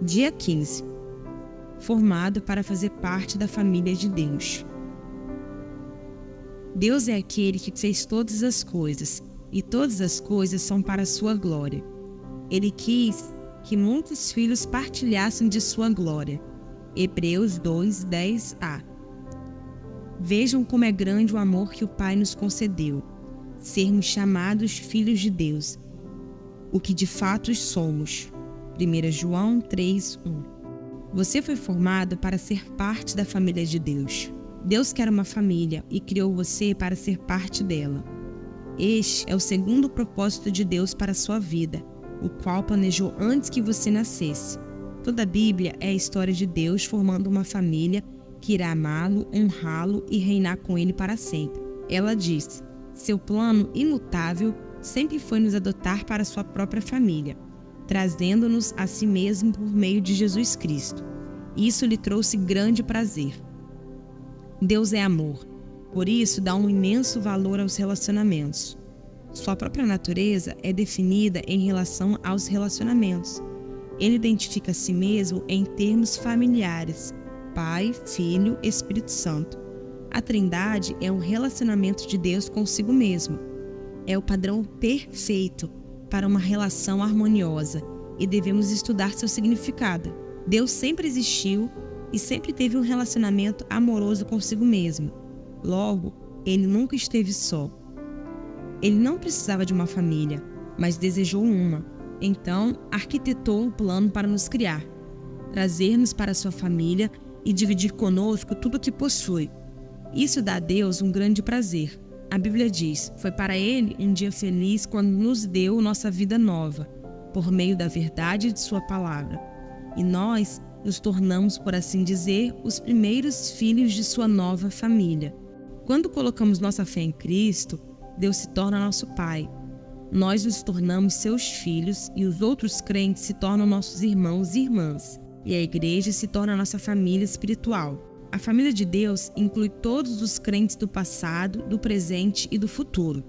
Dia 15. Formado para fazer parte da família de Deus. Deus é aquele que fez todas as coisas, e todas as coisas são para a sua glória. Ele quis que muitos filhos partilhassem de sua glória. Hebreus 2, 10a. Vejam como é grande o amor que o Pai nos concedeu, sermos chamados filhos de Deus, o que de fato somos. 1 João 3:1. Você foi formado para ser parte da família de Deus. Deus quer uma família e criou você para ser parte dela. Este é o segundo propósito de Deus para a sua vida, o qual planejou antes que você nascesse. Toda a Bíblia é a história de Deus formando uma família que irá amá-lo, honrá-lo e reinar com ele para sempre. Ela diz: seu plano imutável sempre foi nos adotar para sua própria família, trazendo-nos a si mesmo por meio de Jesus Cristo. Isso lhe trouxe grande prazer. Deus é amor, por isso dá um imenso valor aos relacionamentos. Sua própria natureza é definida em relação aos relacionamentos. Ele identifica a si mesmo em termos familiares: Pai, Filho, Espírito Santo. A Trindade é um relacionamento de Deus consigo mesmo. É o padrão perfeito para uma relação harmoniosa e devemos estudar seu significado. Deus sempre existiu e sempre teve um relacionamento amoroso consigo mesmo. Logo, ele nunca esteve só. Ele não precisava de uma família, mas desejou uma. Então, arquitetou um plano para nos criar, trazer-nos para sua família e dividir conosco tudo o que possui. Isso dá a Deus um grande prazer. A Bíblia diz: foi para ele um dia feliz quando nos deu nossa vida nova, por meio da verdade de sua palavra. E nós nos tornamos, por assim dizer, os primeiros filhos de sua nova família. Quando colocamos nossa fé em Cristo, Deus se torna nosso Pai. Nós nos tornamos seus filhos e os outros crentes se tornam nossos irmãos e irmãs. E a igreja se torna nossa família espiritual. A família de Deus inclui todos os crentes do passado, do presente e do futuro.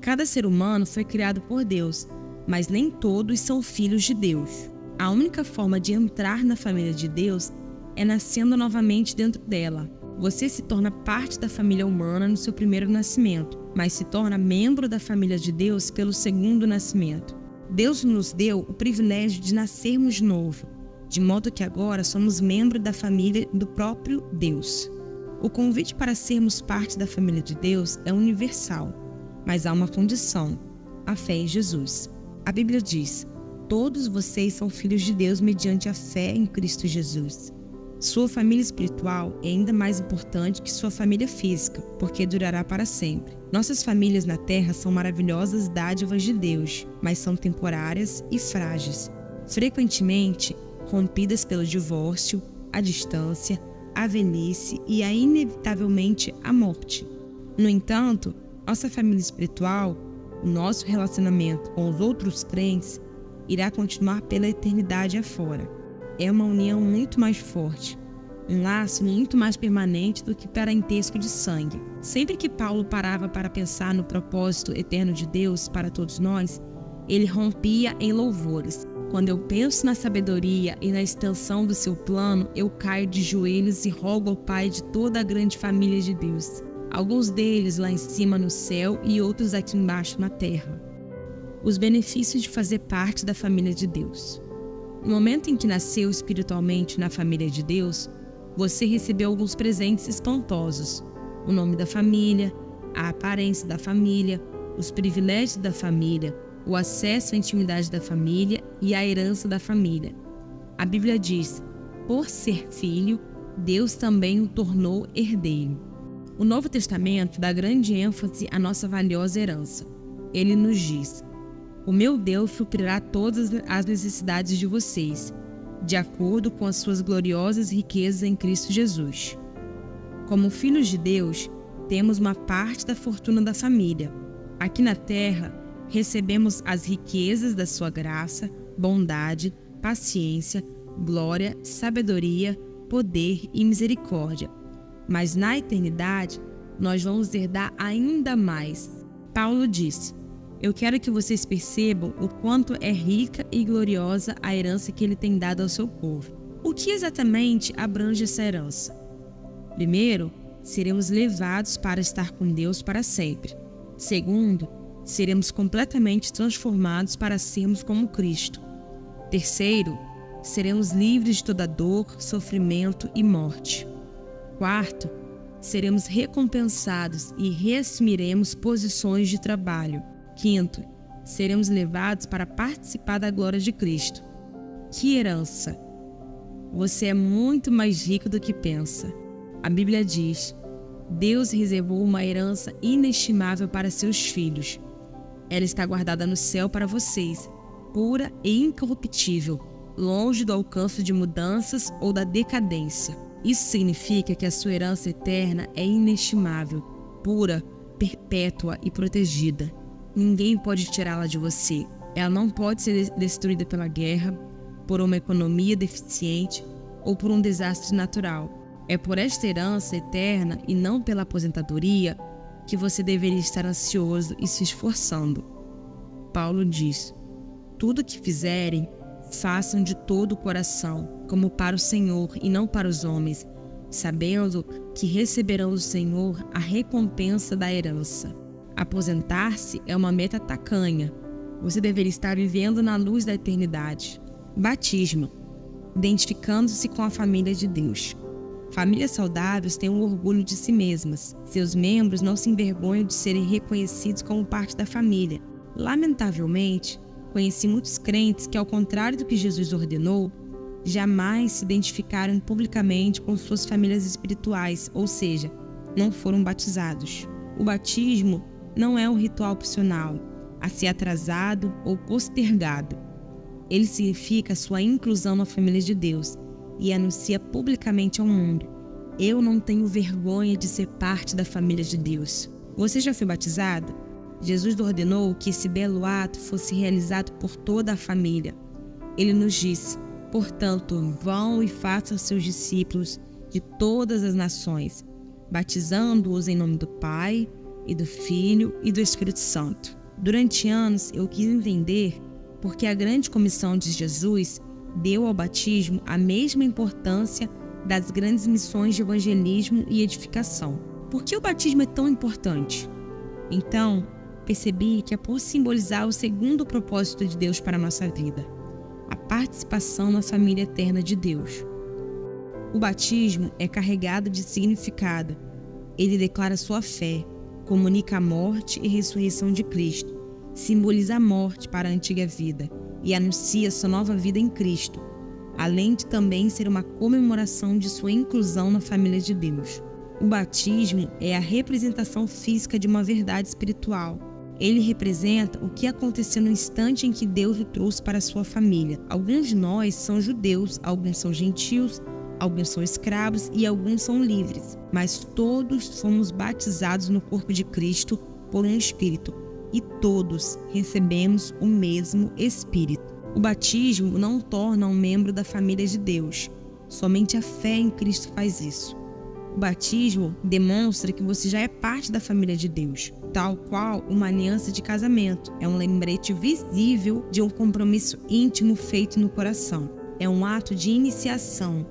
Cada ser humano foi criado por Deus, mas nem todos são filhos de Deus. A única forma de entrar na família de Deus é nascendo novamente dentro dela. Você se torna parte da família humana no seu primeiro nascimento, mas se torna membro da família de Deus pelo segundo nascimento. Deus nos deu o privilégio de nascermos de novo, de modo que agora somos membros da família do próprio Deus. O convite para sermos parte da família de Deus é universal, mas há uma condição: a fé em Jesus. A Bíblia diz: todos vocês são filhos de Deus mediante a fé em Cristo Jesus. Sua família espiritual é ainda mais importante que sua família física, porque durará para sempre. Nossas famílias na terra são maravilhosas dádivas de Deus, mas são temporárias e frágeis, frequentemente rompidas pelo divórcio, a distância, a velhice e inevitavelmente a morte. No entanto, nossa família espiritual, o nosso relacionamento com os outros crentes, irá continuar pela eternidade afora. É uma união muito mais forte, um laço muito mais permanente do que parentesco de sangue. Sempre que Paulo parava para pensar no propósito eterno de Deus para todos nós, ele rompia em louvores. Quando eu penso na sabedoria e na extensão do seu plano, eu caio de joelhos e rogo ao Pai de toda a grande família de Deus. Alguns deles lá em cima no céu e outros aqui embaixo na terra. Os benefícios de fazer parte da família de Deus. No momento em que nasceu espiritualmente na família de Deus, você recebeu alguns presentes espantosos: o nome da família, a aparência da família, os privilégios da família, o acesso à intimidade da família e a herança da família. A Bíblia diz: por ser filho, Deus também o tornou herdeiro. O Novo Testamento dá grande ênfase à nossa valiosa herança. Ele nos diz: o meu Deus suprirá todas as necessidades de vocês, de acordo com as suas gloriosas riquezas em Cristo Jesus. Como filhos de Deus, temos uma parte da fortuna da família. Aqui na terra, recebemos as riquezas da sua graça, bondade, paciência, glória, sabedoria, poder e misericórdia. Mas na eternidade, nós vamos herdar ainda mais. Paulo disse: Eu quero que vocês percebam o quanto é rica e gloriosa a herança que Ele tem dado ao seu povo. O que exatamente abrange essa herança? Primeiro, seremos levados para estar com Deus para sempre. Segundo, seremos completamente transformados para sermos como Cristo. Terceiro, seremos livres de toda dor, sofrimento e morte. Quarto, seremos recompensados e reassumiremos posições de trabalho. Quinto, seremos levados para participar da glória de Cristo. Que herança! Você é muito mais rico do que pensa. A Bíblia diz: Deus reservou uma herança inestimável para seus filhos. Ela está guardada no céu para vocês, pura e incorruptível, longe do alcance de mudanças ou da decadência. Isso significa que a sua herança eterna é inestimável, pura, perpétua e protegida. Ninguém pode tirá-la de você. Ela não pode ser destruída pela guerra, por uma economia deficiente ou por um desastre natural. É por esta herança eterna e não pela aposentadoria que você deveria estar ansioso e se esforçando. Paulo diz: tudo que fizerem, façam de todo o coração, como para o Senhor e não para os homens, sabendo que receberão do Senhor a recompensa da herança. Aposentar-se é uma meta tacanha. Você deveria estar vivendo na luz da eternidade. Batismo, identificando-se com a família de Deus. Famílias saudáveis têm um orgulho de si mesmas. Seus membros não se envergonham de serem reconhecidos como parte da família. Lamentavelmente, conheci muitos crentes que, ao contrário do que Jesus ordenou, jamais se identificaram publicamente com suas famílias espirituais, ou seja, não foram batizados. O batismo não é um ritual opcional, a ser atrasado ou postergado. Ele significa sua inclusão na família de Deus e anuncia publicamente ao mundo: eu não tenho vergonha de ser parte da família de Deus. Você já foi batizado? Jesus ordenou que esse belo ato fosse realizado por toda a família. Ele nos disse: portanto, vão e façam seus discípulos de todas as nações, batizando-os em nome do Pai, e do Filho e do Espírito Santo. Durante anos eu quis entender porque a grande comissão de Jesus deu ao batismo a mesma importância das grandes missões de evangelismo e edificação. Por que o batismo é tão importante? Então, percebi que é por simbolizar o segundo propósito de Deus para a nossa vida: a participação na família eterna de Deus. O batismo é carregado de significado. Ele declara sua fé, comunica a morte e ressurreição de Cristo, simboliza a morte para a antiga vida e anuncia sua nova vida em Cristo, além de também ser uma comemoração de sua inclusão na família de Deus. O batismo é a representação física de uma verdade espiritual. Ele representa o que aconteceu no instante em que Deus o trouxe para a sua família. Alguns de nós são judeus, alguns são gentios, alguns são escravos e alguns são livres, mas todos fomos batizados no corpo de Cristo por um Espírito e todos recebemos o mesmo Espírito. O batismo não torna um membro da família de Deus, somente a fé em Cristo faz isso. O batismo demonstra que você já é parte da família de Deus, tal qual uma aliança de casamento. É um lembrete visível de um compromisso íntimo feito no coração. É um ato de iniciação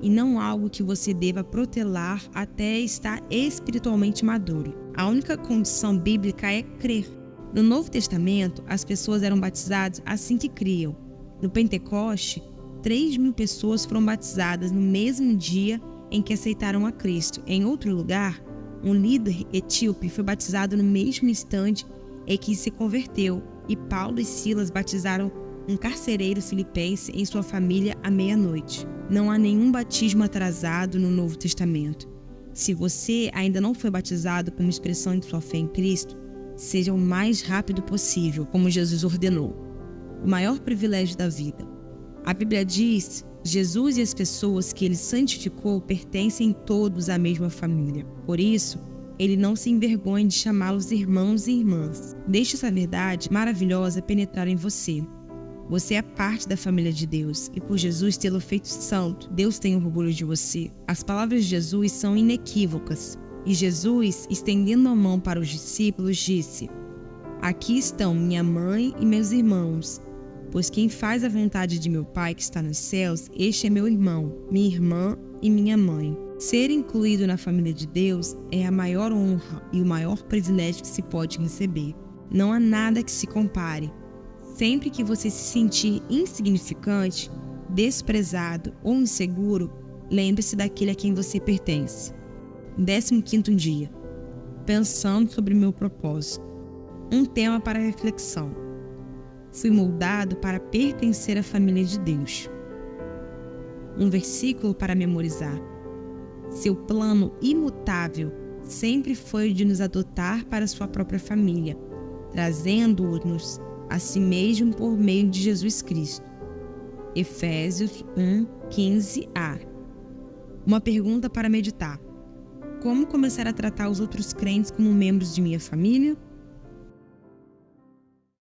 e não algo que você deva protelar até estar espiritualmente maduro. A única condição bíblica é crer. No Novo Testamento, as pessoas eram batizadas assim que criam. No Pentecoste, 3.000 pessoas foram batizadas no mesmo dia em que aceitaram a Cristo. Em outro lugar, um líder etíope foi batizado no mesmo instante em que se converteu, e Paulo e Silas batizaram um carcereiro filipense em sua família à meia-noite. Não há nenhum batismo atrasado no Novo Testamento. Se você ainda não foi batizado como expressão de sua fé em Cristo, seja o mais rápido possível, como Jesus ordenou. O maior privilégio da vida. A Bíblia diz: Jesus e as pessoas que ele santificou pertencem todos à mesma família. Por isso, ele não se envergonha de chamá-los irmãos e irmãs. Deixe essa verdade maravilhosa penetrar em você. Você é parte da família de Deus e por Jesus tê-lo feito santo, Deus tem orgulho de você. As palavras de Jesus são inequívocas. E Jesus, estendendo a mão para os discípulos, disse: Aqui estão minha mãe e meus irmãos, pois quem faz a vontade de meu Pai que está nos céus, este é meu irmão, minha irmã e minha mãe. Ser incluído na família de Deus é a maior honra e o maior privilégio que se pode receber. Não há nada que se compare. Sempre que você se sentir insignificante, desprezado ou inseguro, lembre-se daquele a quem você pertence. 15º dia. Pensando sobre o meu propósito. Um tema para reflexão. Fui moldado para pertencer à família de Deus. Um versículo para memorizar. Seu plano imutável sempre foi o de nos adotar para sua própria família, trazendo-nos a si mesmo por meio de Jesus Cristo. Efésios 1:15a. Uma pergunta para meditar. Como começar a tratar os outros crentes como membros de minha família?